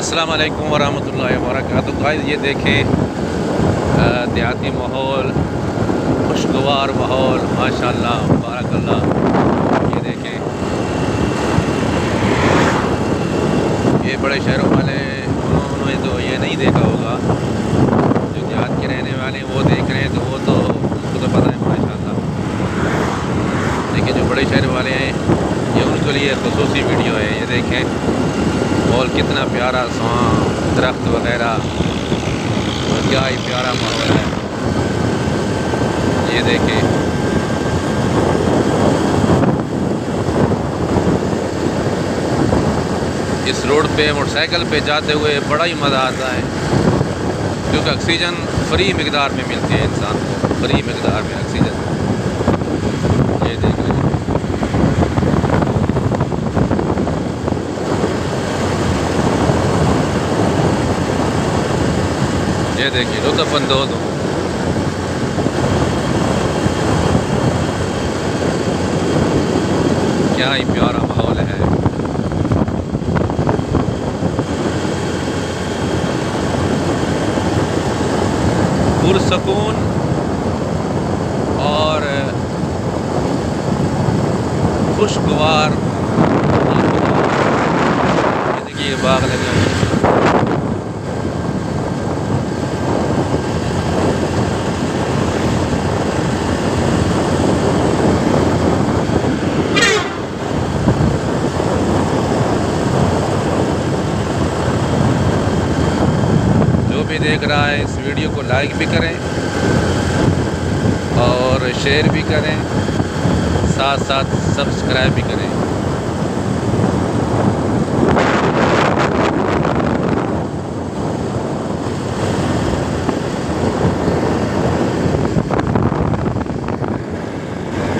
अस्सलाम वालेकुम वरहमतुल्लाहि वबरकातुहू। गाइस ये देखें देहाती माहौल, खुशगवार माहौल, माशाल्लाह बारकल्लाह। ये देखें, ये बड़े शहरों वाले उन्होंने तो ये नहीं देखा होगा, जो देहात के रहने वाले वो देख रहे हैं तो वो तो उनको तो पता है माशाल्लाह। लेकिन जो बड़े शहर वाले हैं ये उनके लिए ख़ुसूसी वीडियो है। ये देखें माहौल कितना प्यारा, सुहाना दरख्त वगैरह, और क्या ही प्यारा माहौल है। ये देखें, इस रोड पे मोटरसाइकिल पे जाते हुए बड़ा ही मज़ा आता है, क्योंकि ऑक्सीजन फ्री मिकदार में मिलती है इंसान को, फ्री मिकदार में ऑक्सीजन। ये देख लीजिए, ये देखिए लुत्फ़अंदोज़ हो। क्या ही प्यारा माहौल है। पुरसकून और खुशगवार। ये देखिए बाग लगे हुए हैं। जो भी देख रहा है इस वीडियो को लाइक भी करें और शेयर भी करें, साथ साथ सब्सक्राइब भी करें।